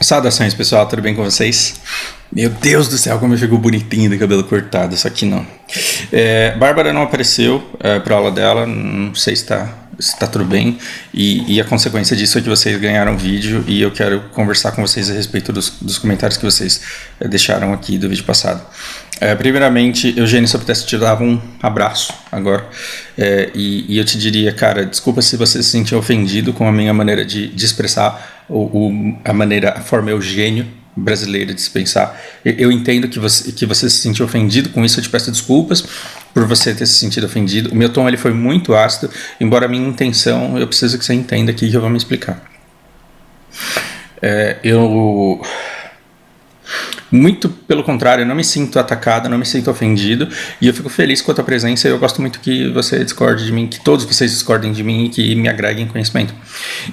Saudações, pessoal, tudo bem com vocês? Meu Deus do céu, como eu fico bonitinho de cabelo cortado, só que não. Bárbara não apareceu para aula dela, não sei se tá tudo bem, e a consequência disso é que vocês ganharam vídeo e eu quero conversar com vocês a respeito dos comentários que vocês deixaram aqui do vídeo passado. Primeiramente, Eugênio, se eu pudesse te dar um abraço agora, e eu te diria, cara, desculpa se você se sentiu ofendido com a minha maneira de expressar a forma Eugênio brasileira de se pensar. Eu entendo que você se sentiu ofendido com isso, eu te peço desculpas por você ter se sentido ofendido. O meu tom ele foi muito ácido, embora a minha intenção, eu preciso que você entenda aqui que eu vou me explicar. Muito pelo contrário, eu não me sinto atacado, não me sinto ofendido, e eu fico feliz com a tua presença. Eu gosto muito que você discorde de mim, que todos vocês discordem de mim e que me agreguem conhecimento.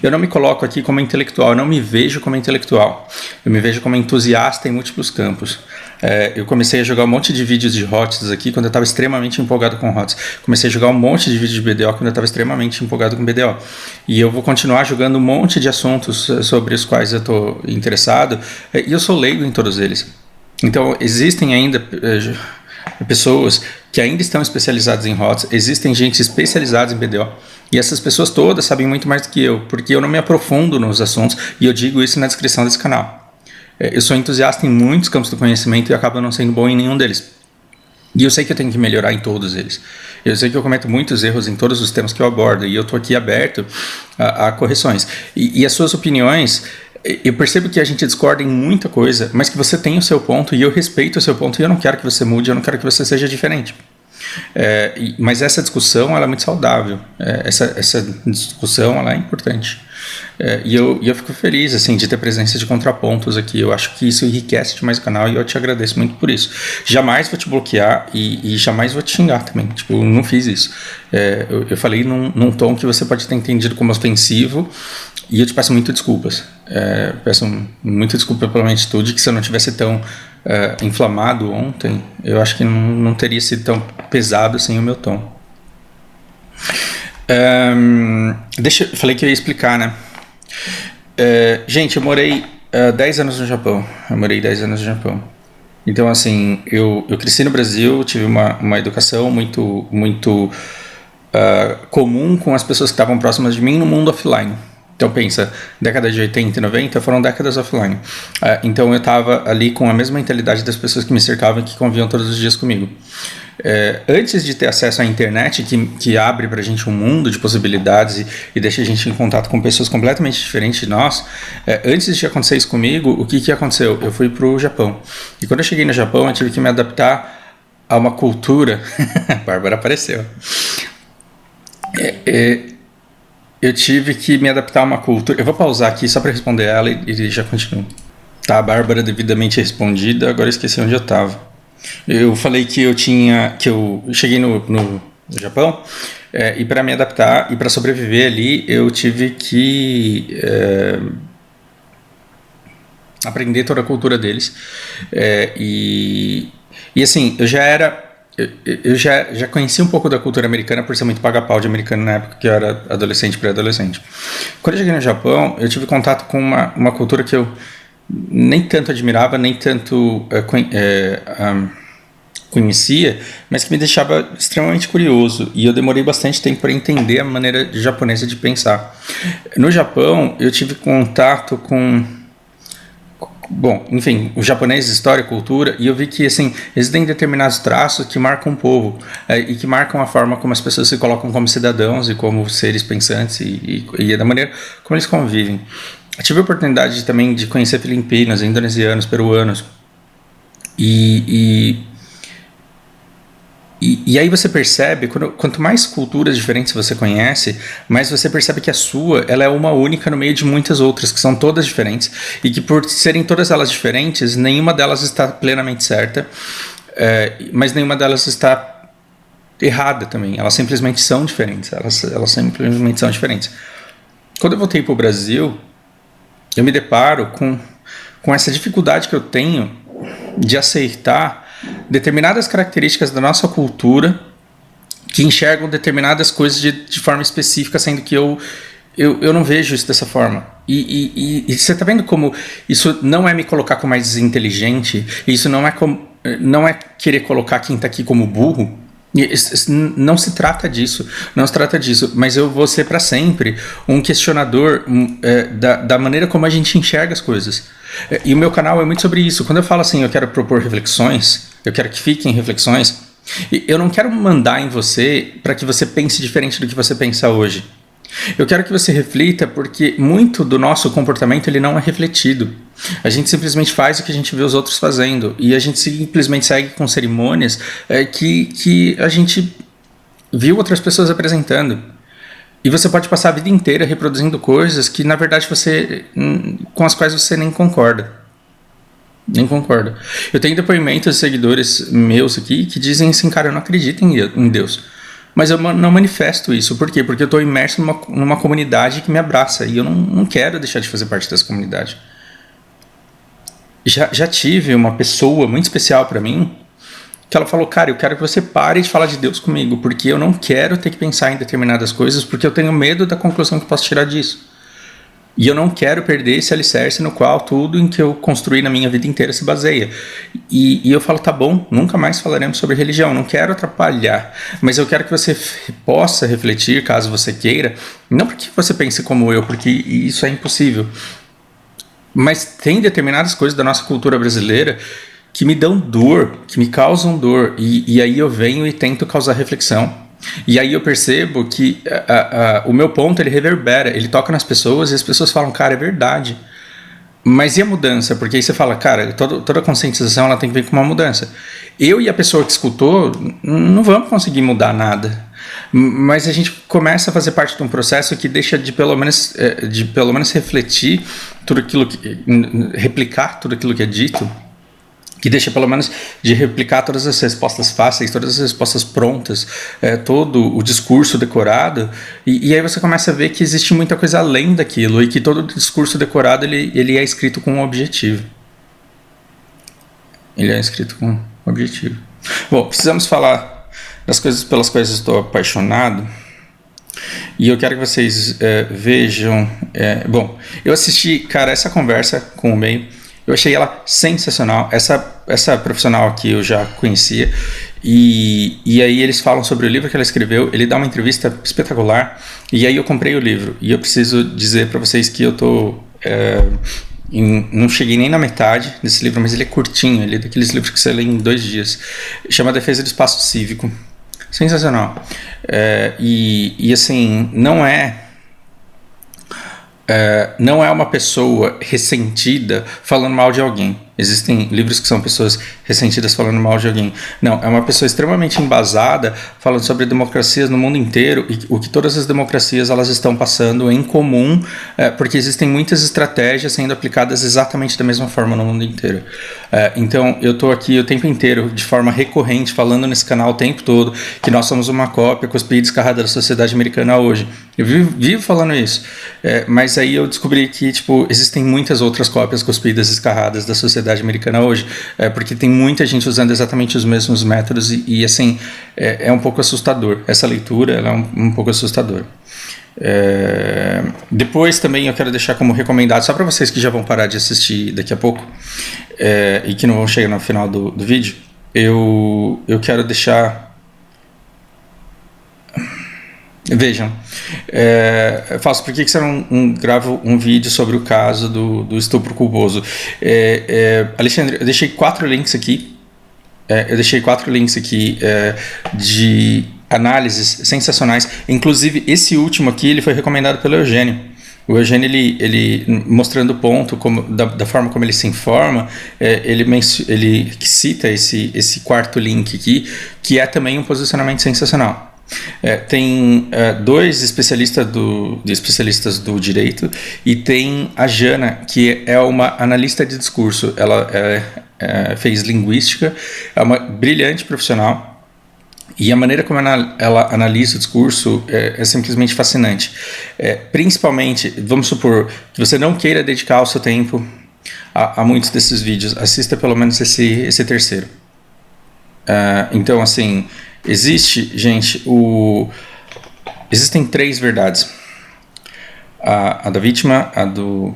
Eu não me coloco aqui como intelectual, eu não me vejo como intelectual, eu me vejo como entusiasta em múltiplos campos. Eu comecei a jogar um monte de vídeos de HOTS aqui quando eu estava extremamente empolgado com HOTS. Comecei a jogar um monte de vídeos de BDO quando eu estava extremamente empolgado com BDO. E eu vou continuar jogando um monte de assuntos sobre os quais eu estou interessado, e eu sou leigo em todos eles. Então, existem ainda pessoas que ainda estão especializadas em HOTS, existem gente especializada em BDO, e essas pessoas todas sabem muito mais do que eu, porque eu não me aprofundo nos assuntos, e eu digo isso na descrição desse canal. Eu sou entusiasta em muitos campos do conhecimento e acabo não sendo bom em nenhum deles. E eu sei que eu tenho que melhorar em todos eles. Eu sei que eu cometo muitos erros em todos os temas que eu abordo, e eu estou aqui aberto a correções. E as suas opiniões, eu percebo que a gente discorda em muita coisa, mas que você tem o seu ponto, e eu respeito o seu ponto, e eu não quero que você mude, eu não quero que você seja diferente. Mas essa discussão ela é muito saudável, essa discussão ela é importante, e eu fico feliz assim, de ter presença de contrapontos aqui. Eu acho que isso enriquece demais o canal e eu te agradeço muito por isso. Jamais vou te bloquear e jamais vou te xingar também, tipo, não fiz isso. Eu falei num tom que você pode ter entendido como ofensivo, e eu te peço muito desculpas. Peço muito desculpa pela minha atitude, que se eu não tivesse tão inflamado ontem, eu acho que não teria sido tão pesado assim o meu tom. Falei que eu ia explicar, né? Gente, eu morei 10 anos no Japão. Então, assim, eu cresci no Brasil, tive uma educação muito, muito comum com as pessoas que estavam próximas de mim no mundo offline. Então pensa, década de 80 e 90 foram décadas offline. Então eu estava ali com a mesma mentalidade das pessoas que me cercavam e que conviviam todos os dias comigo. Antes de ter acesso à internet, que abre pra gente um mundo de possibilidades e deixa a gente em contato com pessoas completamente diferentes de nós, antes de acontecer isso comigo, o que aconteceu? Eu fui pro Japão. E quando eu cheguei no Japão, eu tive que me adaptar a uma cultura... A Bárbara apareceu. Eu tive que me adaptar a uma cultura... Eu vou pausar aqui só para responder ela e já continuo. Tá, a Bárbara devidamente respondida, agora eu esqueci onde eu estava. Eu falei que eu cheguei no Japão, e para me adaptar e para sobreviver ali, eu tive que aprender toda a cultura deles. E assim, eu já conheci um pouco da cultura americana por ser muito paga-pau de americano na época que eu era adolescente, pré-adolescente. Quando eu cheguei no Japão, eu tive contato com uma cultura que eu nem tanto admirava, nem tanto conhecia, mas que me deixava extremamente curioso. E eu demorei bastante tempo para entender a maneira japonesa de pensar. No Japão, eu tive contato com... Bom, enfim, o japonês, história, cultura, e eu vi que, assim, existem determinados traços que marcam o povo, e que marcam a forma como as pessoas se colocam como cidadãos e como seres pensantes e da maneira como eles convivem. Eu tive a oportunidade também de conhecer filipinos, indonesianos, peruanos, e aí você percebe, quanto mais culturas diferentes você conhece, mais você percebe que a sua, ela é uma única no meio de muitas outras, que são todas diferentes, e que por serem todas elas diferentes, nenhuma delas está plenamente certa, mas nenhuma delas está errada também. Elas simplesmente são diferentes. Elas simplesmente são diferentes. Quando eu voltei para o Brasil, eu me deparo com essa dificuldade que eu tenho de aceitar determinadas características da nossa cultura que enxergam determinadas coisas de forma específica, sendo que eu eu não vejo isso dessa forma. E você tá vendo como isso não é me colocar como mais inteligente, isso não é querer colocar quem tá aqui como burro. Não se trata disso, não se trata disso, mas eu vou ser para sempre um questionador da maneira como a gente enxerga as coisas. E o meu canal é muito sobre isso. Quando eu falo assim, eu quero propor reflexões, eu quero que fiquem reflexões, eu não quero mandar em você para que você pense diferente do que você pensa hoje. Eu quero que você reflita, porque muito do nosso comportamento ele não é refletido. A gente simplesmente faz o que a gente vê os outros fazendo, e a gente simplesmente segue com cerimônias que a gente viu outras pessoas apresentando. E você pode passar a vida inteira reproduzindo coisas que na verdade com as quais você nem concorda. Nem concorda. Eu tenho depoimentos de seguidores meus aqui que dizem assim, cara, eu não acredito em Deus. Mas eu não manifesto isso. Por quê? Porque eu estou imerso numa comunidade que me abraça. E eu não quero deixar de fazer parte dessa comunidade. Já tive uma pessoa muito especial para mim, que ela falou, cara, eu quero que você pare de falar de Deus comigo, porque eu não quero ter que pensar em determinadas coisas, porque eu tenho medo da conclusão que posso tirar disso. E eu não quero perder esse alicerce no qual tudo em que eu construí na minha vida inteira se baseia. E eu falo, tá bom, nunca mais falaremos sobre religião, não quero atrapalhar, mas eu quero que você possa refletir, caso você queira, não porque você pense como eu, porque isso é impossível, mas tem determinadas coisas da nossa cultura brasileira que me dão dor, que me causam dor, e aí eu venho e tento causar reflexão. E aí eu percebo que o meu ponto ele reverbera, ele toca nas pessoas e as pessoas falam, cara, é verdade. Mas e a mudança? Porque aí você fala, cara, toda conscientização ela tem que vir com uma mudança. Eu e a pessoa que escutou não vamos conseguir mudar nada. Mas a gente começa a fazer parte de um processo que deixa de pelo menos refletir tudo aquilo replicar tudo aquilo que é dito, que deixa pelo menos de replicar todas as respostas fáceis, todas as respostas prontas, todo o discurso decorado, e aí você começa a ver que existe muita coisa além daquilo, e que todo discurso decorado ele é escrito com um objetivo. Ele é escrito com um objetivo. Bom, precisamos falar das coisas pelas quais eu estou apaixonado, e eu quero que vocês vejam... bom, eu assisti, cara, essa conversa com o Meio. Eu achei ela sensacional. Essa profissional aqui eu já conhecia. E aí eles falam sobre o livro que ela escreveu. Ele dá uma entrevista espetacular. E aí eu comprei o livro. E eu preciso dizer para vocês que eu tô... não cheguei nem na metade desse livro, mas ele é curtinho. Ele é daqueles livros que você lê em 2 dias. Chama Defesa do Espaço Cívico. Sensacional. E assim, não é uma pessoa ressentida falando mal de alguém. Existem livros que são pessoas ressentidas falando mal de alguém. Não, é uma pessoa extremamente embasada falando sobre democracias no mundo inteiro e o que todas as democracias elas estão passando em comum, porque existem muitas estratégias sendo aplicadas exatamente da mesma forma no mundo inteiro. Então eu estou aqui o tempo inteiro, de forma recorrente, falando nesse canal o tempo todo que nós somos uma cópia cuspida e descarrada da sociedade americana hoje. Eu vivo falando isso, mas aí eu descobri que existem muitas outras cópias cuspidas e descarradas da sociedade americana hoje, porque tem muita gente usando exatamente os mesmos métodos e assim, é um pouco assustador. Essa leitura ela é um pouco assustadora. Depois também eu quero deixar como recomendado, só para vocês que já vão parar de assistir daqui a pouco e que não vão chegar no final do vídeo, eu quero deixar... Vejam, Fausto, por que você não grava um vídeo sobre o caso do estupro culposo? Alexandre, eu deixei 4 links aqui. De análises sensacionais. Inclusive, esse último aqui ele foi recomendado pelo Eugênio. O Eugênio, ele mostrando o ponto da forma como ele se informa, ele cita esse 4º link aqui, que é também um posicionamento sensacional. Tem 2 especialistas do direito e tem a Jana, que é uma analista de discurso. Ela fez linguística, é uma brilhante profissional e a maneira como ela analisa o discurso é simplesmente fascinante. Principalmente, vamos supor que você não queira dedicar o seu tempo a muitos desses vídeos, assista pelo menos esse 3º. Então, assim, existem 3 verdades. A da vítima, a do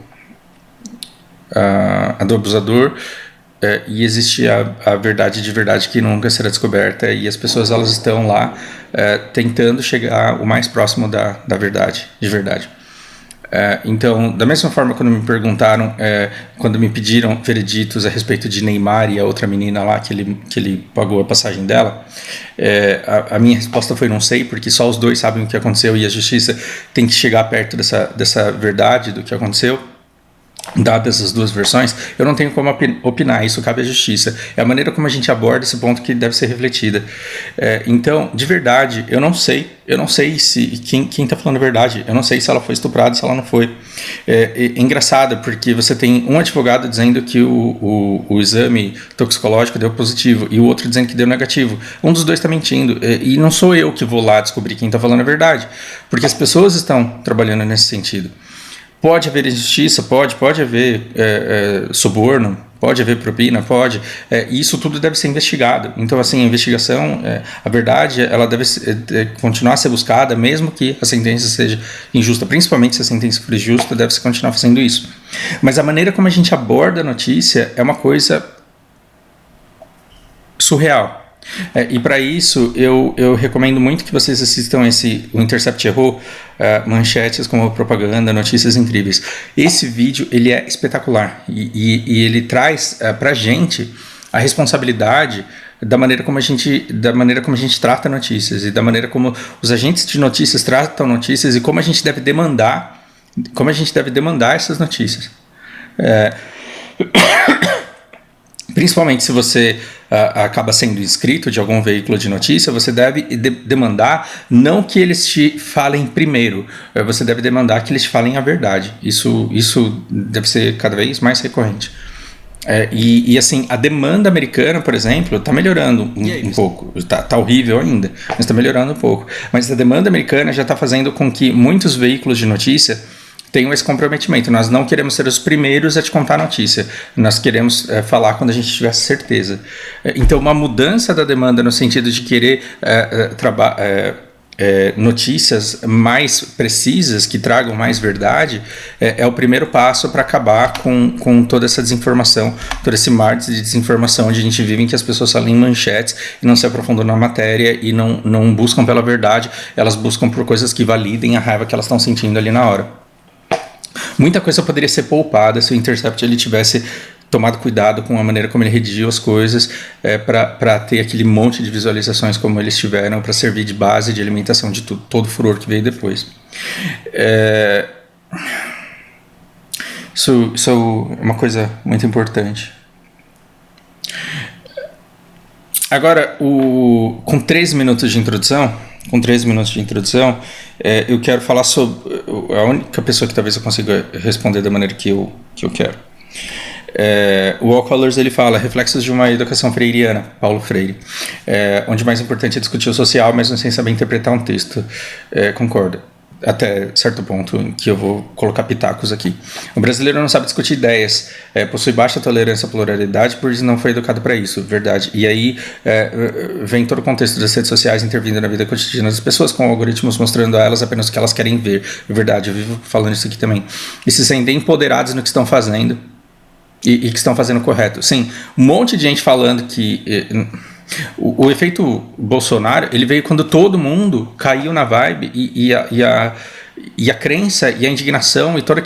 abusador, e existe a verdade de verdade que nunca será descoberta, e as pessoas elas estão lá tentando chegar o mais próximo da verdade, de verdade. Então, da mesma forma, quando me perguntaram, quando me pediram vereditos a respeito de Neymar e a outra menina lá que ele pagou a passagem dela, a minha resposta foi não sei, porque só os dois sabem o que aconteceu e a justiça tem que chegar perto dessa verdade do que aconteceu. Dadas as duas versões, eu não tenho como opinar, isso cabe à justiça. É a maneira como a gente aborda esse ponto que deve ser refletida. Então, de verdade, eu não sei se quem está falando a verdade, eu não sei se ela foi estuprada, se ela não foi. É engraçado, porque você tem um advogado dizendo que o exame toxicológico deu positivo e o outro dizendo que deu negativo. Um dos dois está mentindo, e não sou eu que vou lá descobrir quem está falando a verdade, porque as pessoas estão trabalhando nesse sentido. Pode haver injustiça, pode haver suborno, pode haver propina, pode. Isso tudo deve ser investigado. Então, assim, a investigação, a verdade, ela deve continuar a ser buscada, mesmo que a sentença seja injusta. Principalmente se a sentença for justa, deve-se continuar fazendo isso. Mas a maneira como a gente aborda a notícia é uma coisa surreal. E para isso eu recomendo muito que vocês assistam o Intercept errou, manchetes como propaganda, notícias incríveis. Esse vídeo ele é espetacular e ele traz para a gente a responsabilidade da maneira como a gente trata notícias e da maneira como os agentes de notícias tratam notícias e como a gente deve demandar essas notícias. Principalmente se você acaba sendo inscrito de algum veículo de notícia, você deve demandar não que eles te falem primeiro, você deve demandar que eles te falem a verdade. Isso deve ser cada vez mais recorrente. E assim, a demanda americana, por exemplo, está melhorando um pouco. Tá horrível ainda, mas está melhorando um pouco. Mas a demanda americana já está fazendo com que muitos veículos de notícia tenham esse comprometimento. Nós não queremos ser os primeiros a te contar a notícia. Nós queremos falar quando a gente tiver certeza. Então, uma mudança da demanda no sentido de querer notícias mais precisas, que tragam mais verdade, é o primeiro passo para acabar com toda essa desinformação, todo esse mar de desinformação onde a gente vive, em que as pessoas só leem manchetes e não se aprofundam na matéria e não buscam pela verdade, elas buscam por coisas que validem a raiva que elas estão sentindo ali na hora. Muita coisa poderia ser poupada se o Intercept ele tivesse tomado cuidado com a maneira como ele redigiu as coisas, para ter aquele monte de visualizações como eles tiveram, para servir de base de alimentação de todo o furor que veio depois. Isso é uma coisa muito importante. Agora, com 3 minutos de introdução, eu quero falar sobre a única pessoa que talvez eu consiga responder da maneira que eu quero. O All Colors ele fala reflexos de uma educação freiriana, Paulo Freire, onde o mais importante é discutir o social, mesmo sem saber interpretar um texto. Concordo. Até certo ponto em que eu vou colocar pitacos aqui. O brasileiro não sabe discutir ideias, possui baixa tolerância à pluralidade, pois não foi educado para isso, verdade. E aí vem todo o contexto das redes sociais intervindo na vida cotidiana das pessoas, com algoritmos mostrando a elas apenas o que elas querem ver, verdade. Eu vivo falando isso aqui também. E se sentem empoderados no que estão fazendo e que estão fazendo correto. Sim, um monte de gente falando que... O efeito Bolsonaro ele veio quando todo mundo caiu na vibe e a crença e a indignação e toda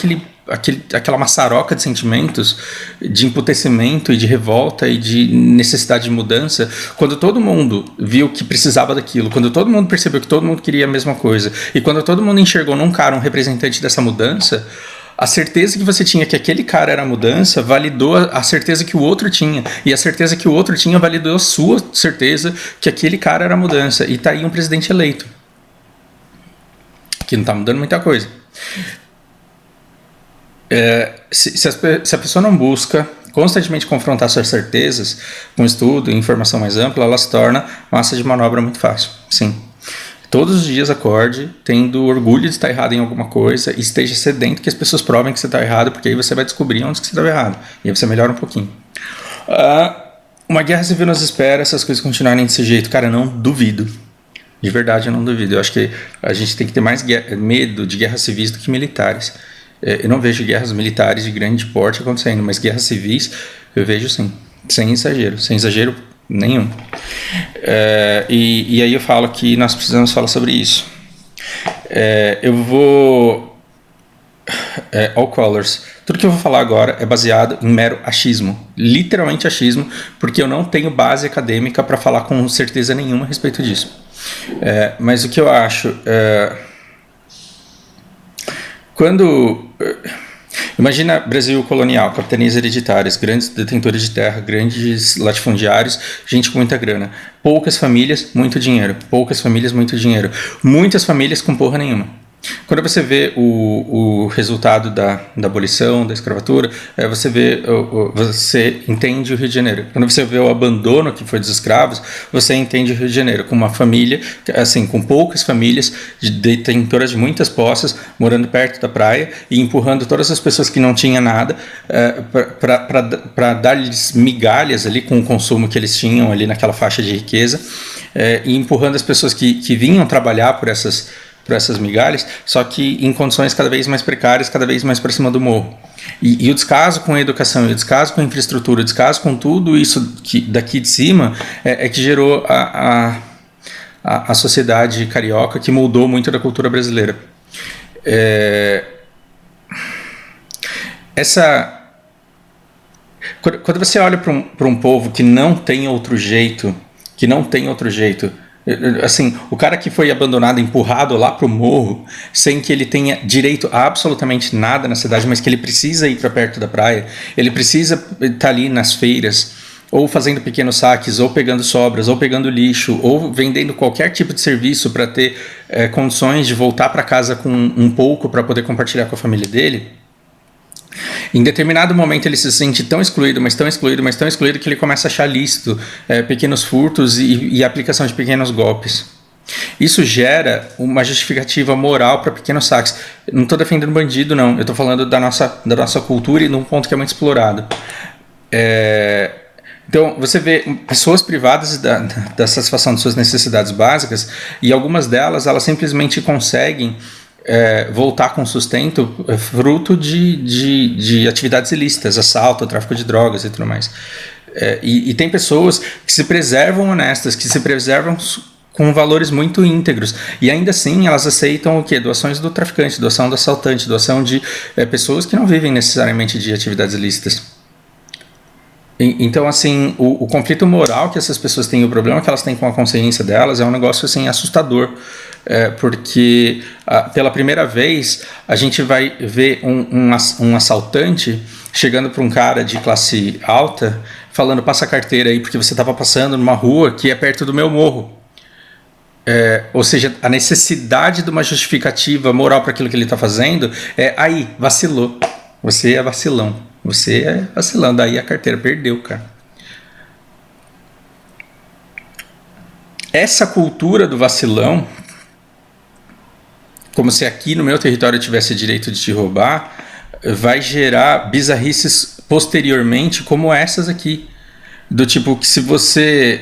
aquela maçaroca de sentimentos de emputecimento e de revolta e de necessidade de mudança, quando todo mundo viu que precisava daquilo, quando todo mundo percebeu que todo mundo queria a mesma coisa e quando todo mundo enxergou num cara um representante dessa mudança, a certeza que você tinha que aquele cara era a mudança validou a certeza que o outro tinha. E a certeza que o outro tinha validou a sua certeza que aquele cara era a mudança. E tá aí um presidente eleito. Que não tá mudando muita coisa. Se a pessoa não busca constantemente confrontar suas certezas com estudo e informação mais ampla, ela se torna massa de manobra muito fácil. Sim. Todos os dias acorde tendo orgulho de estar errado em alguma coisa e esteja sedento que as pessoas provem que você está errado, porque aí você vai descobrir onde que você estava errado. E aí você melhora um pouquinho. Uma guerra civil nos espera, essas coisas continuarem desse jeito. Cara, não duvido. De verdade, eu não duvido. Eu acho que a gente tem que ter mais medo de guerras civis do que militares. Eu não vejo guerras militares de grande porte acontecendo, mas guerras civis eu vejo sim, sem exagero nenhum. E aí eu falo que nós precisamos falar sobre isso. Eu vou... All Colors. Tudo que eu vou falar agora é baseado em mero achismo, literalmente achismo, porque eu não tenho base acadêmica para falar com certeza nenhuma a respeito disso. Mas o que eu acho... Quando... Imagina Brasil colonial, capitanias hereditárias, grandes detentores de terra, grandes latifundiários, gente com muita grana. Poucas famílias, muito dinheiro. Poucas famílias, muito dinheiro. Muitas famílias com porra nenhuma. Quando você vê o resultado da abolição, da escravatura, você entende o Rio de Janeiro. Quando você vê o abandono que foi dos escravos, você entende o Rio de Janeiro, com uma família, assim, com poucas famílias, detentoras de muitas posses, morando perto da praia e empurrando todas as pessoas que não tinham nada para dar-lhes migalhas ali com o consumo que eles tinham ali naquela faixa de riqueza, e empurrando as pessoas que vinham trabalhar por essas migalhas, só que em condições cada vez mais precárias, cada vez mais para cima do morro. E o descaso com a educação, e o descaso com a infraestrutura, o descaso com tudo isso daqui de cima que gerou a sociedade carioca, que moldou muito da cultura brasileira. Quando você olha para um povo que não tem outro jeito, assim, o cara que foi abandonado, empurrado lá pro morro, sem que ele tenha direito a absolutamente nada na cidade, mas que ele precisa ir para perto da praia, ele precisa estar ali nas feiras, ou fazendo pequenos saques, ou pegando sobras, ou pegando lixo, ou vendendo qualquer tipo de serviço para ter condições de voltar para casa com um pouco para poder compartilhar com a família dele. Em determinado momento ele se sente tão excluído, mas tão excluído que ele começa a achar lícito pequenos furtos e aplicação de pequenos golpes. Isso gera uma justificativa moral para pequenos saques. Não estou defendendo bandido, não. Eu estou falando da nossa cultura e de um ponto que é muito explorado. Então, você vê pessoas privadas da satisfação de suas necessidades básicas, e algumas delas, elas simplesmente conseguem voltar com sustento fruto de atividades ilícitas, assalto, tráfico de drogas e tudo mais. E tem pessoas que se preservam honestas, que se preservam com valores muito íntegros, e ainda assim elas aceitam o quê? Doações do traficante, doação do assaltante, doação de pessoas que não vivem necessariamente de atividades ilícitas. Então, assim, o conflito moral que essas pessoas têm, o problema que elas têm com a consciência delas é um negócio assim, assustador. Porque pela primeira vez a gente vai ver um assaltante chegando para um cara de classe alta falando: passa a carteira aí porque você estava passando numa rua que é perto do meu morro. Ou seja, a necessidade de uma justificativa moral para aquilo que ele está fazendo aí, vacilou, você é vacilão, daí a carteira perdeu, cara. Essa cultura do vacilão, como se aqui no meu território eu tivesse direito de te roubar, vai gerar bizarrices posteriormente como essas aqui. Do tipo que se você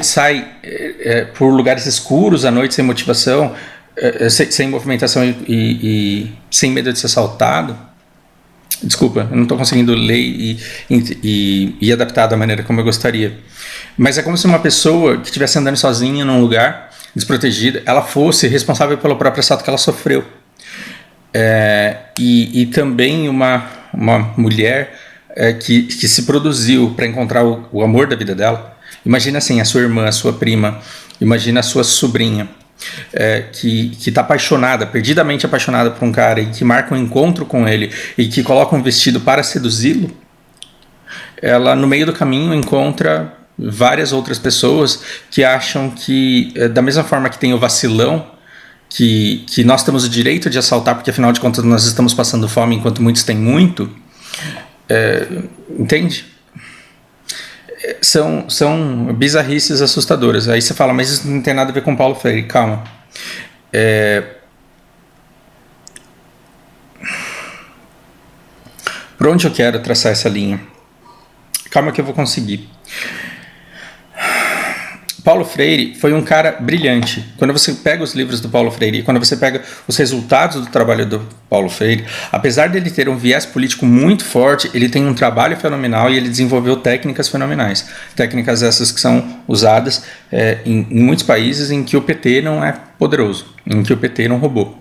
sai por lugares escuros à noite sem motivação, sem movimentação e sem medo de ser assaltado... Desculpa, eu não estou conseguindo ler e adaptar da maneira como eu gostaria. Mas é como se uma pessoa que estivesse andando sozinha num lugar desprotegida, ela fosse responsável pelo próprio assalto que ela sofreu. E também uma mulher que se produziu para encontrar o amor da vida dela. Imagina assim, a sua irmã, a sua prima, imagina a sua sobrinha, que está apaixonada, perdidamente apaixonada por um cara, e que marca um encontro com ele e que coloca um vestido para seduzi-lo. Ela no meio do caminho encontra várias outras pessoas que acham que, da mesma forma que tem o vacilão, que nós temos o direito de assaltar porque afinal de contas nós estamos passando fome enquanto muitos têm muito, entende? São bizarrices assustadoras. Aí você fala: mas isso não tem nada a ver com Paulo Freire. Calma. Por onde eu quero traçar essa linha? Calma que eu vou conseguir. Paulo Freire foi um cara brilhante. Quando você pega os livros do Paulo Freire, quando você pega os resultados do trabalho do Paulo Freire, apesar dele ter um viés político muito forte, ele tem um trabalho fenomenal e ele desenvolveu técnicas fenomenais. Técnicas essas que são usadas em muitos países em que o PT não é poderoso, em que o PT não roubou.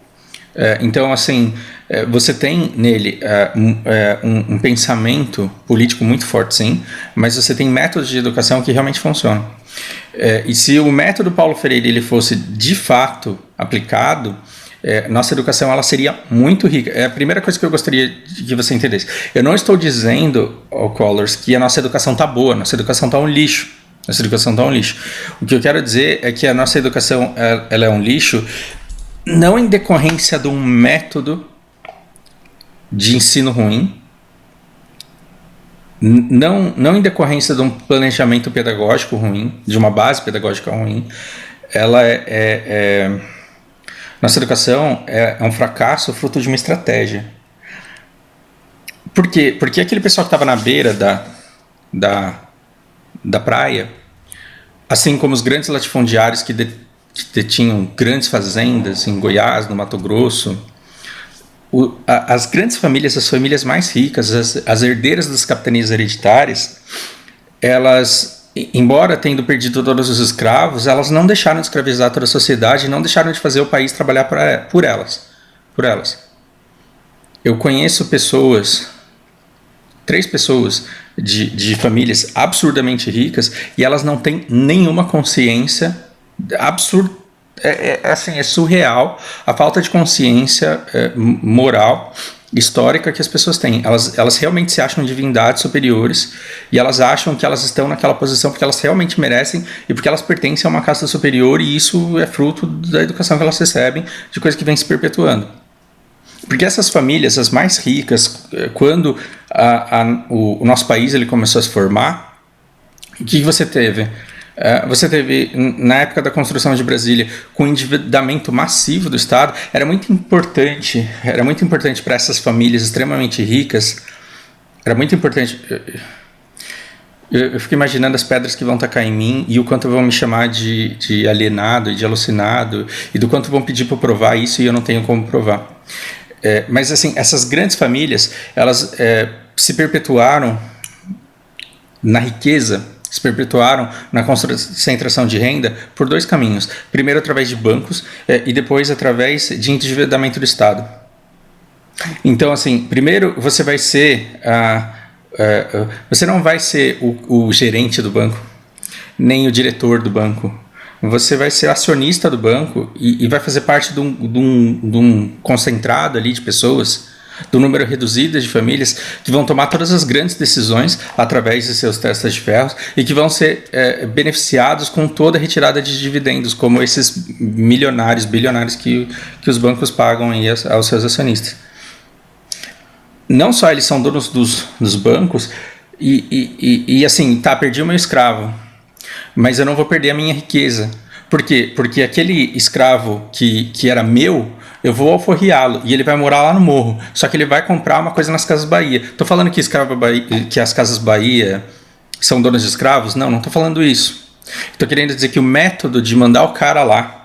Então, assim, você tem nele um pensamento político muito forte, sim, mas você tem métodos de educação que realmente funcionam. E se o método Paulo Freire ele fosse de fato aplicado, nossa educação ela seria muito rica. É a primeira coisa que eu gostaria que você entendesse. Eu não estou dizendo, Collors, que a nossa educação está boa, nossa educação está um lixo. Nossa educação está um lixo. O que eu quero dizer é que a nossa educação ela é um lixo não em decorrência de um método de ensino ruim, não em decorrência de um planejamento pedagógico ruim, de uma base pedagógica ruim. Ela nossa educação é um fracasso fruto de uma estratégia. Por quê? Porque aquele pessoal que estava na beira da praia, assim como os grandes latifundiários que detinham grandes fazendas em Goiás, no Mato Grosso, as grandes famílias, as famílias mais ricas, as herdeiras das capitanias hereditárias, elas, embora tendo perdido todos os escravos, elas não deixaram de escravizar toda a sociedade, não deixaram de fazer o país trabalhar por elas. Eu conheço três pessoas de famílias absurdamente ricas e elas não têm nenhuma consciência. Absurdo, assim, é surreal a falta de consciência moral, histórica que as pessoas têm. Elas realmente se acham divindades superiores e elas acham que elas estão naquela posição porque elas realmente merecem e porque elas pertencem a uma casta superior, e isso é fruto da educação que elas recebem, de coisa que vem se perpetuando. Porque essas famílias, as mais ricas, quando o nosso país ele começou a se formar, o que você teve? Você teve, na época da construção de Brasília, com o endividamento massivo do Estado, era muito importante para essas famílias extremamente ricas, era muito importante. Eu fico imaginando as pedras que vão tacar em mim e o quanto vão me chamar de alienado e de alucinado, e do quanto vão pedir para eu provar isso e eu não tenho como provar. Mas assim, essas grandes famílias, elas se perpetuaram na riqueza, se perpetuaram na concentração de renda por dois caminhos. Primeiro através de bancos e depois através de endividamento do Estado. Então, assim, primeiro você vai ser... você não vai ser o gerente do banco, nem o diretor do banco. Você vai ser acionista do banco e vai fazer parte de um concentrado ali de pessoas, do número reduzido de famílias que vão tomar todas as grandes decisões através de seus testas de ferros e que vão ser beneficiados com toda a retirada de dividendos, como esses milionários, bilionários que os bancos pagam aí aos seus acionistas. Não só eles são donos dos bancos e assim, perdi o meu escravo, mas eu não vou perder a minha riqueza. Por quê? Porque aquele escravo que era meu, eu vou alforriá-lo e ele vai morar lá no morro. Só que ele vai comprar uma coisa nas Casas Bahia. Estou falando que as Casas Bahia são donas de escravos? Não estou falando isso. Estou querendo dizer que o método de mandar o cara lá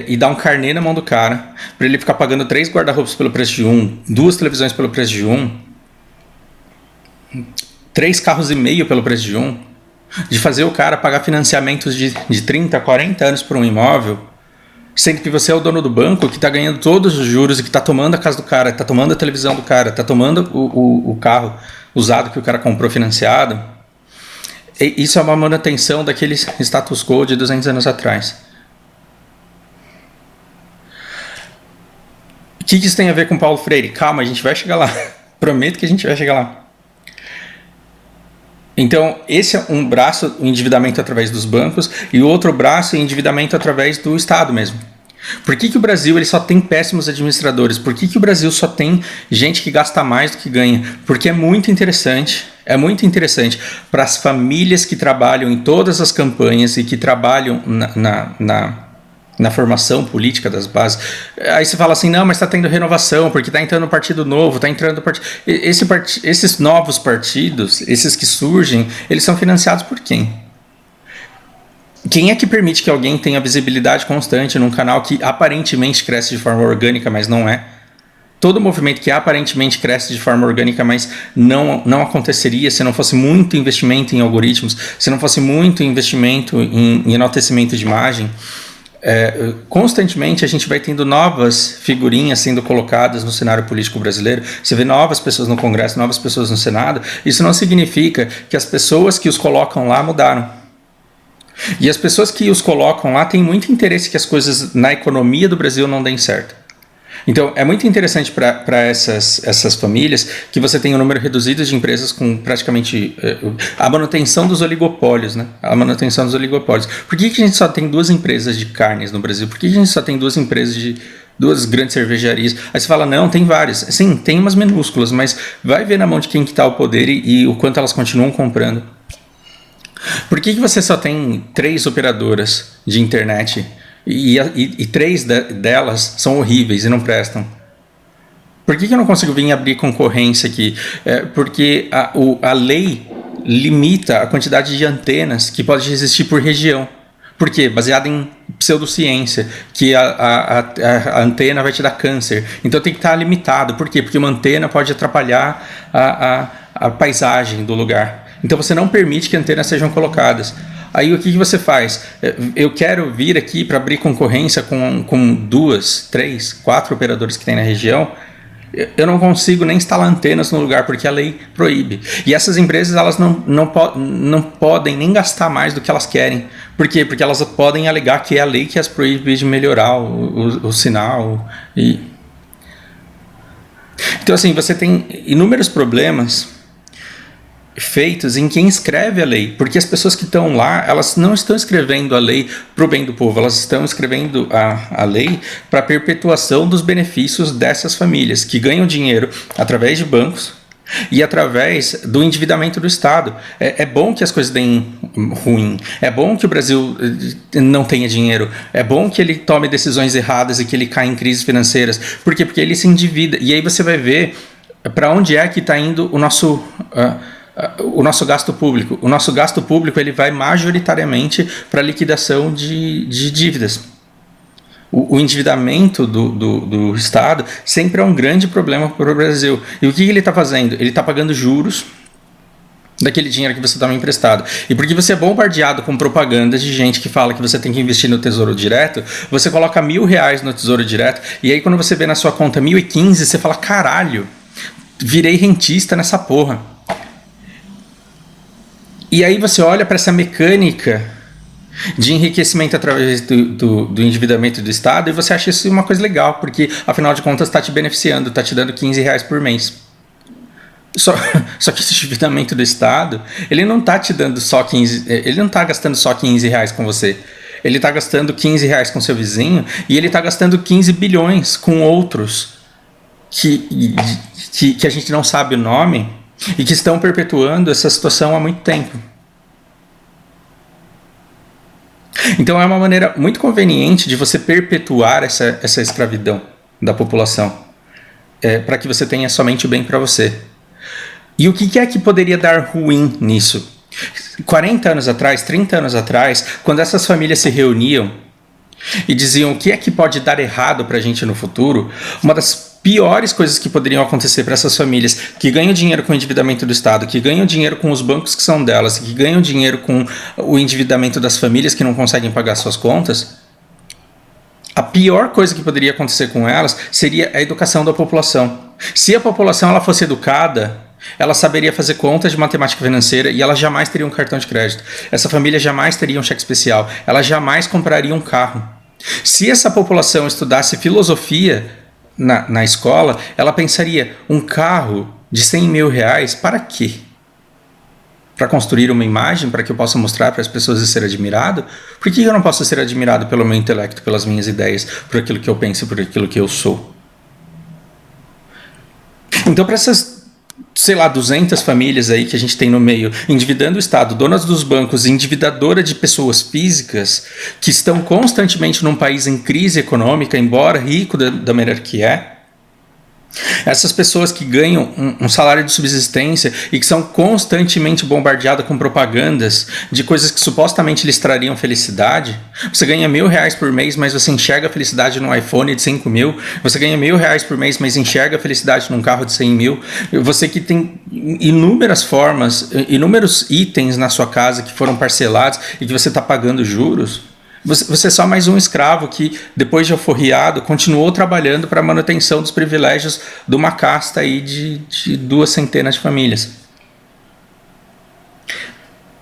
e dar um carnê na mão do cara, para ele ficar pagando 3 guarda-roupas pelo preço de 1, 2 televisões pelo preço de 1, 3 carros e meio pelo preço de 1, de fazer o cara pagar financiamentos de 30, 40 anos por um imóvel, sendo que você é o dono do banco que está ganhando todos os juros e que está tomando a casa do cara, está tomando a televisão do cara, está tomando o carro usado que o cara comprou financiado. E isso é uma manutenção daquele status quo de 200 anos atrás. O que isso tem a ver com Paulo Freire? Calma, a gente vai chegar lá. Prometo que a gente vai chegar lá. Então, esse é um braço, o endividamento através dos bancos, e o outro braço, o endividamento através do Estado mesmo. Por que o Brasil ele só tem péssimos administradores? Por que o Brasil só tem gente que gasta mais do que ganha? Porque é muito interessante para as famílias que trabalham em todas as campanhas e que trabalham na formação política das bases. Aí você fala assim, não, mas está tendo renovação, porque está entrando um partido novo, está entrando partido... Esses novos partidos, esses que surgem, eles são financiados por quem? Quem é que permite que alguém tenha visibilidade constante num canal que aparentemente cresce de forma orgânica, mas não é? Todo movimento que aparentemente cresce de forma orgânica, mas não aconteceria se não fosse muito investimento em algoritmos, se não fosse muito investimento em enaltecimento de imagem. Constantemente a gente vai tendo novas figurinhas sendo colocadas no cenário político brasileiro. Você vê novas pessoas no Congresso, novas pessoas no Senado. Isso não significa que as pessoas que os colocam lá mudaram. E as pessoas que os colocam lá têm muito interesse que as coisas na economia do Brasil não deem certo. Então, é muito interessante para essas famílias que você tem um número reduzido de empresas com praticamente a manutenção dos oligopólios, né? A manutenção dos oligopólios. Por que a gente só tem 2 empresas de carnes no Brasil? Por que a gente só tem 2 empresas de 2 grandes cervejarias? Aí você fala, não, tem várias. Sim, tem umas minúsculas, mas vai ver na mão de quem que está o poder e o quanto elas continuam comprando. Por que você só tem 3 operadoras de internet e 3 delas são horríveis e não prestam? Por que eu não consigo vir abrir concorrência aqui? Porque a lei limita a quantidade de antenas que pode existir por região. Por quê? Baseada em pseudociência, que a antena vai te dar câncer. Então tem que estar limitado. Por quê? Porque uma antena pode atrapalhar a paisagem do lugar. Então você não permite que antenas sejam colocadas. Aí o que você faz? Eu quero vir aqui para abrir concorrência com 2, 3, 4 operadores que tem na região. Eu não consigo nem instalar antenas no lugar porque a lei proíbe. E essas empresas elas não podem nem gastar mais do que elas querem. Por quê? Porque elas podem alegar que é a lei que as proíbe de melhorar o sinal. Então assim, você tem inúmeros problemas feitos em quem escreve a lei, porque as pessoas que estão lá, elas não estão escrevendo a lei para o bem do povo, elas estão escrevendo a lei para a perpetuação dos benefícios dessas famílias, que ganham dinheiro através de bancos e através do endividamento do Estado. É bom que as coisas deem ruim, é bom que o Brasil não tenha dinheiro, é bom que ele tome decisões erradas e que ele caia em crises financeiras. Por quê? Porque ele se endivida, e aí você vai ver para onde é que está indo o nosso gasto público. O nosso gasto público ele vai majoritariamente para a liquidação de dívidas. O endividamento do Estado sempre é um grande problema para o Brasil. E o que ele está fazendo? Ele está pagando juros daquele dinheiro que você toma emprestado. E porque você é bombardeado com propaganda de gente que fala que você tem que investir no Tesouro Direto, você coloca R$1.000 no Tesouro Direto, e aí quando você vê na sua conta 1.015, você fala, caralho, virei rentista nessa porra. E aí você olha para essa mecânica de enriquecimento através do endividamento do Estado e você acha isso uma coisa legal, porque afinal de contas está te beneficiando, está te dando R$15 por mês. Só que esse endividamento do Estado, ele não está te dando só 15, ele não está gastando só R$15 com você. Ele está gastando R$15 com seu vizinho e ele está gastando 15 bilhões com outros que a gente não sabe o nome e que estão perpetuando essa situação há muito tempo. Então é uma maneira muito conveniente de você perpetuar essa escravidão da população, para que você tenha somente o bem para você. E o que é que poderia dar ruim nisso? 40 anos atrás, 30 anos atrás, quando essas famílias se reuniam e diziam o que é que pode dar errado para a gente no futuro, uma das piores coisas que poderiam acontecer para essas famílias que ganham dinheiro com o endividamento do Estado, que ganham dinheiro com os bancos que são delas, que ganham dinheiro com o endividamento das famílias que não conseguem pagar suas contas, a pior coisa que poderia acontecer com elas seria a educação da população. Se a população ela fosse educada, ela saberia fazer contas de matemática financeira e ela jamais teria um cartão de crédito. Essa família jamais teria um cheque especial. Ela jamais compraria um carro. Se essa população estudasse filosofia na escola, ela pensaria, um carro de R$100.000 para quê? Para construir uma imagem, para que eu possa mostrar para as pessoas e ser admirado? Por que eu não posso ser admirado pelo meu intelecto, pelas minhas ideias, por aquilo que eu penso, por aquilo que eu sou? Então, para essas, 200 famílias aí que a gente tem no meio, endividando o Estado, donas dos bancos, endividadora de pessoas físicas, que estão constantemente num país em crise econômica, embora rico da maneira que é, Essas pessoas que ganham um salário de subsistência e que são constantemente bombardeadas com propagandas de coisas que supostamente lhes trariam felicidade. Você ganha R$1.000 por mês, mas você enxerga a felicidade num iPhone de 5 mil. Você ganha R$1.000 por mês, mas enxerga a felicidade num carro de 100 mil. Você que tem inúmeras formas, inúmeros itens na sua casa que foram parcelados e que você está pagando juros. Você é só mais um escravo que, depois de alforriado, continuou trabalhando para a manutenção dos privilégios de uma casta aí de 200 de famílias.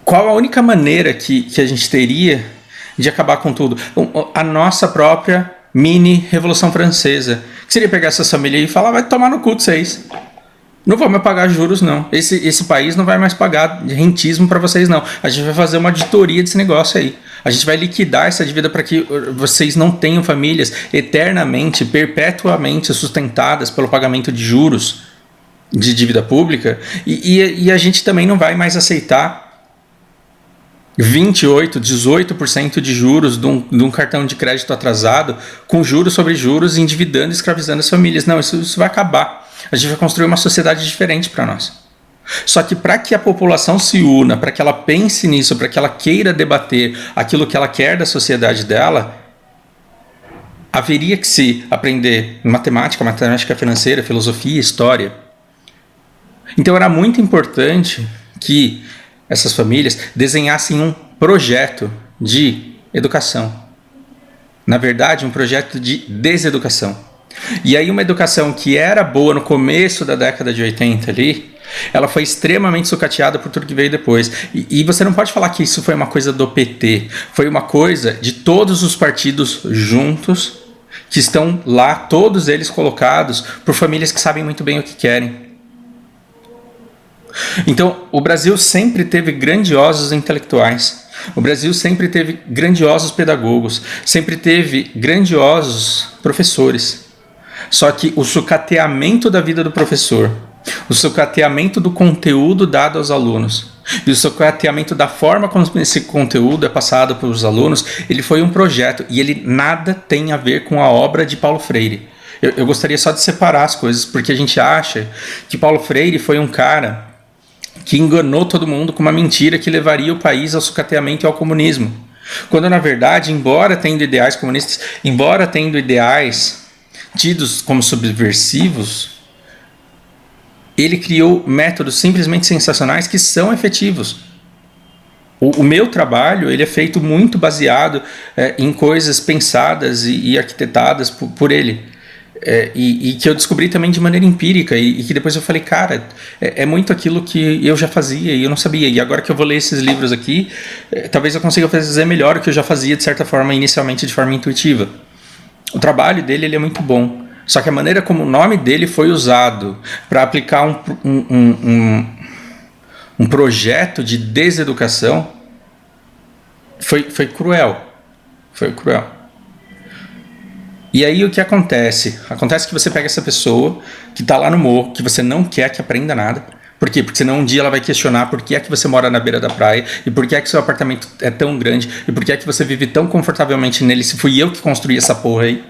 Qual a única maneira que a gente teria de acabar com tudo? A nossa própria mini Revolução Francesa. Que seria pegar essas famílias e falar, vai tomar no cu de vocês. Não vou mais pagar juros, não. Esse país não vai mais pagar rentismo para vocês, não. A gente vai fazer uma auditoria desse negócio aí. A gente vai liquidar essa dívida para que vocês não tenham famílias eternamente, perpetuamente sustentadas pelo pagamento de juros de dívida pública. E a gente também não vai mais aceitar 28%, 18% de juros de um cartão de crédito atrasado, com juros sobre juros, endividando e escravizando as famílias. Não, isso vai acabar. A gente vai construir uma sociedade diferente para nós. Só que para que a população se una, para que ela pense nisso, para que ela queira debater aquilo que ela quer da sociedade dela, haveria que se aprender matemática financeira, filosofia, história. Então era muito importante que essas famílias desenhassem um projeto de educação. Na verdade, um projeto de deseducação. E aí uma educação que era boa no começo da década de 80 ali, ela foi extremamente sucateada por tudo que veio depois. E você não pode falar que isso foi uma coisa do PT. Foi uma coisa de todos os partidos juntos, que estão lá, todos eles colocados por famílias que sabem muito bem o que querem. Então, o Brasil sempre teve grandiosos intelectuais. O Brasil sempre teve grandiosos pedagogos. Sempre teve grandiosos professores. Só que o sucateamento da vida do professor, o sucateamento do conteúdo dado aos alunos e o sucateamento da forma como esse conteúdo é passado para os alunos, ele foi um projeto e ele nada tem a ver com a obra de Paulo Freire. Eu gostaria só de separar as coisas, porque a gente acha que Paulo Freire foi um cara que enganou todo mundo com uma mentira que levaria o país ao sucateamento e ao comunismo. Quando, na verdade, embora tendo ideais comunistas, embora tendo ideais tidos como subversivos, ele criou métodos simplesmente sensacionais que são efetivos. O meu trabalho ele é feito muito baseado em coisas pensadas e arquitetadas por ele. E que eu descobri também de maneira empírica e que depois eu falei, cara, é muito aquilo que eu já fazia e eu não sabia. E agora que eu vou ler esses livros aqui, talvez eu consiga fazer melhor o que eu já fazia de certa forma, inicialmente de forma intuitiva. O trabalho dele ele é muito bom, só que a maneira como o nome dele foi usado para aplicar um projeto de deseducação foi cruel. Foi cruel. E aí o que acontece? Acontece que você pega essa pessoa que está lá no morro, que você não quer que aprenda nada. Por quê? Porque senão um dia ela vai questionar por que é que você mora na beira da praia e por que é que seu apartamento é tão grande e por que é que você vive tão confortavelmente nele se fui eu que construí essa porra aí.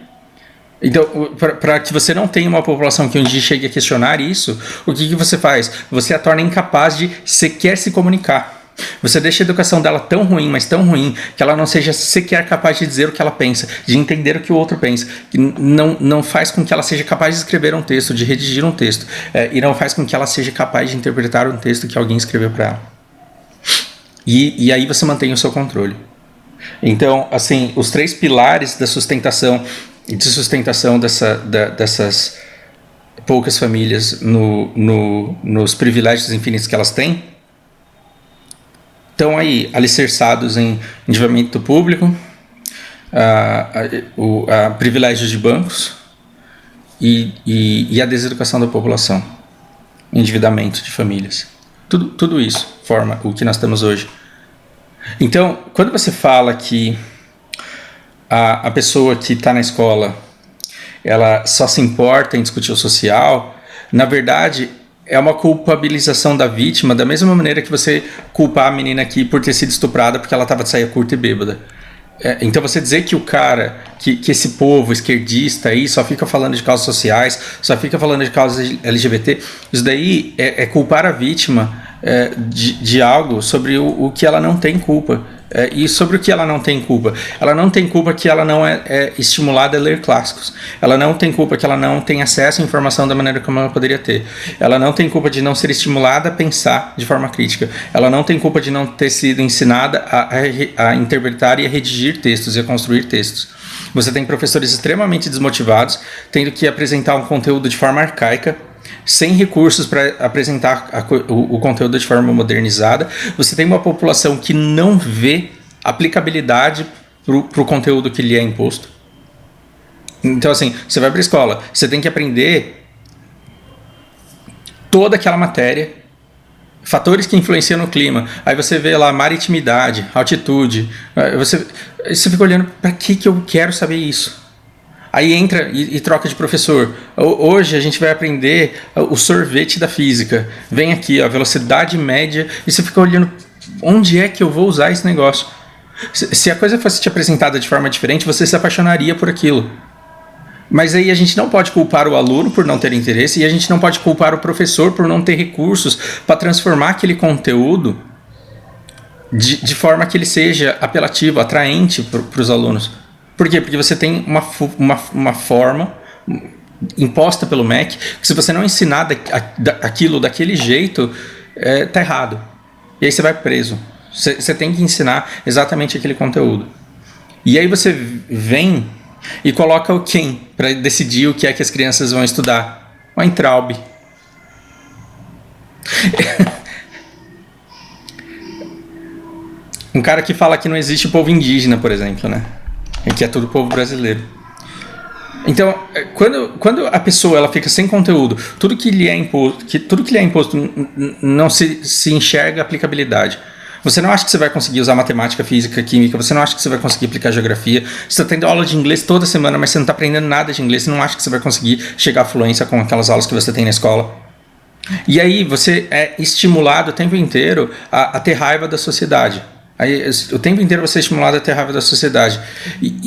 Então, para que você não tenha uma população que um dia chegue a questionar isso, o que você faz? Você a torna incapaz de sequer se comunicar. Você deixa a educação dela tão ruim, mas tão ruim, que ela não seja sequer capaz de dizer o que ela pensa, de entender o que o outro pensa, que não faz com que ela seja capaz de escrever um texto, de redigir um texto, e não faz com que ela seja capaz de interpretar um texto que alguém escreveu para ela. E aí você mantém o seu controle. Então, assim, os 3 pilares da sustentação dessas poucas famílias nos privilégios infinitos que elas têm, estão aí alicerçados em endividamento público, privilégios de bancos e a deseducação da população, endividamento de famílias. Tudo isso forma o que nós temos hoje. Então, quando você fala que a pessoa que está na escola ela só se importa em discutir o social, na verdade é uma culpabilização da vítima, da mesma maneira que você culpar a menina aqui por ter sido estuprada porque ela estava de saia curta e bêbada. Então você dizer que o cara, que esse povo esquerdista aí só fica falando de causas sociais, só fica falando de causas LGBT, isso daí é culpar a vítima de algo sobre o que ela não tem culpa. E sobre o que ela não tem culpa? Ela não tem culpa que ela não é estimulada a ler clássicos. Ela não tem culpa que ela não tem acesso à informação da maneira como ela poderia ter. Ela não tem culpa de não ser estimulada a pensar de forma crítica. Ela não tem culpa de não ter sido ensinada a interpretar e a redigir textos e a construir textos. Você tem professores extremamente desmotivados, tendo que apresentar um conteúdo de forma arcaica, sem recursos para apresentar o conteúdo de forma modernizada. Você tem uma população que não vê aplicabilidade para o conteúdo que lhe é imposto. Então, assim, você vai para a escola, você tem que aprender toda aquela matéria, fatores que influenciam no clima. Aí você vê lá maritimidade, altitude. Você fica olhando, para que eu quero saber isso? Aí entra e troca de professor. Hoje a gente vai aprender o sorvete da física. Vem aqui, a velocidade média, e você fica olhando, onde é que eu vou usar esse negócio? Se a coisa fosse te apresentada de forma diferente, você se apaixonaria por aquilo. Mas aí a gente não pode culpar o aluno por não ter interesse, e a gente não pode culpar o professor por não ter recursos para transformar aquele conteúdo de forma que ele seja apelativo, atraente para os alunos. Por quê? Porque você tem uma forma imposta pelo MEC, que se você não ensinar aquilo daquele jeito, tá errado. E aí você vai preso. Você tem que ensinar exatamente aquele conteúdo. E aí você vem e coloca o quem para decidir o que é que as crianças vão estudar? O Weintraub. Um cara que fala que não existe povo indígena, por exemplo, né? E que é tudo povo brasileiro. Então, quando a pessoa ela fica sem conteúdo, tudo que lhe é imposto não se enxerga aplicabilidade. Você não acha que você vai conseguir usar matemática, física, química, você não acha que você vai conseguir aplicar geografia, você está tendo aula de inglês toda semana, mas você não está aprendendo nada de inglês, você não acha que você vai conseguir chegar à fluência com aquelas aulas que você tem na escola. E aí você é estimulado o tempo inteiro a ter raiva da sociedade. Aí, o tempo inteiro você é estimulado a ter raiva da sociedade.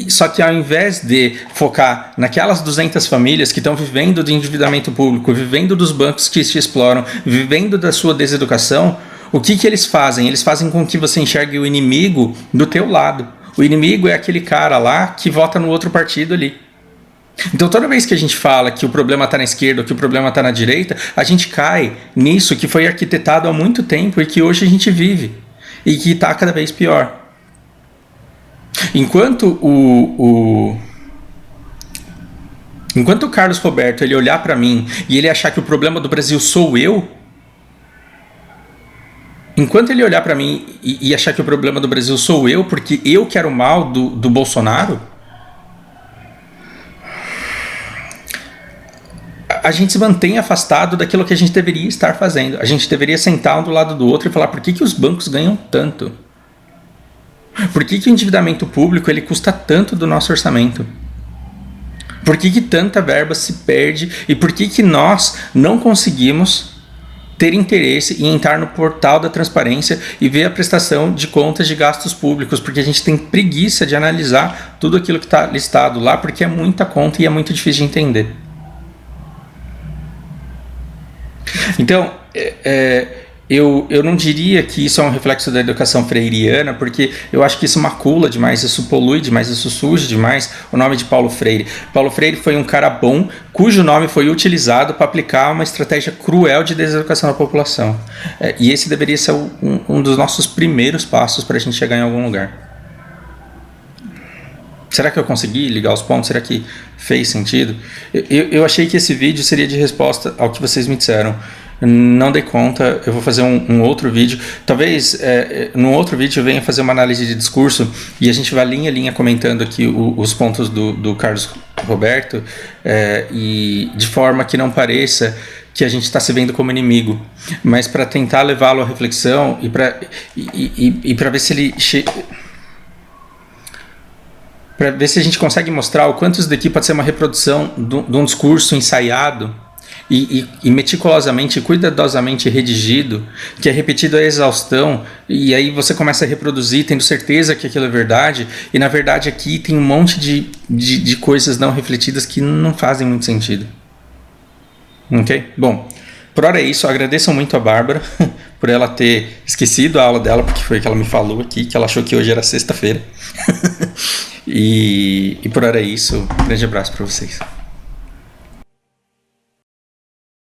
Só que ao invés de focar naquelas 200 famílias que estão vivendo do endividamento público, vivendo dos bancos que te exploram, vivendo da sua deseducação, o que eles fazem? Eles fazem com que você enxergue o inimigo do teu lado. O inimigo é aquele cara lá que vota no outro partido ali. Então toda vez que a gente fala que o problema está na esquerda ou que o problema está na direita, a gente cai nisso que foi arquitetado há muito tempo e que hoje a gente vive. E que está cada vez pior. Enquanto o Carlos Roberto ele olhar para mim e ele achar que o problema do Brasil sou eu, enquanto ele olhar para mim e achar que o problema do Brasil sou eu porque eu quero o mal do Bolsonaro, a gente se mantém afastado daquilo que a gente deveria estar fazendo. A gente deveria sentar um do lado do outro e falar: por que os bancos ganham tanto? Por que o endividamento público ele custa tanto do nosso orçamento? Por que tanta verba se perde? E por que nós não conseguimos ter interesse em entrar no portal da transparência e ver a prestação de contas de gastos públicos? Porque a gente tem preguiça de analisar tudo aquilo que está listado lá, porque é muita conta e é muito difícil de entender. Então, eu não diria que isso é um reflexo da educação freiriana, porque eu acho que isso macula demais, isso polui demais, isso suja demais o nome de Paulo Freire. Paulo Freire foi um cara bom, cujo nome foi utilizado para aplicar uma estratégia cruel de deseducação da população. E esse deveria ser um dos nossos primeiros passos para a gente chegar em algum lugar. Será que eu consegui ligar os pontos? Será que fez sentido? Eu achei que esse vídeo seria de resposta ao que vocês me disseram. Não dei conta, eu vou fazer um outro vídeo. Talvez no outro vídeo eu venha fazer uma análise de discurso e a gente vai linha a linha comentando aqui os pontos do Carlos Roberto, e de forma que não pareça que a gente está se vendo como inimigo, mas para tentar levá-lo à reflexão e para ver se ele... para ver se a gente consegue mostrar o quanto isso daqui pode ser uma reprodução de um discurso ensaiado e meticulosamente, cuidadosamente redigido, que é repetido à exaustão, e aí você começa a reproduzir tendo certeza que aquilo é verdade, e na verdade aqui tem um monte de coisas não refletidas que não fazem muito sentido. Ok? Bom, por hora é isso. Eu agradeço muito a Bárbara por ela ter esquecido a aula dela, porque foi o que ela me falou aqui, que ela achou que hoje era sexta-feira. E por hora é isso. Um grande abraço para vocês.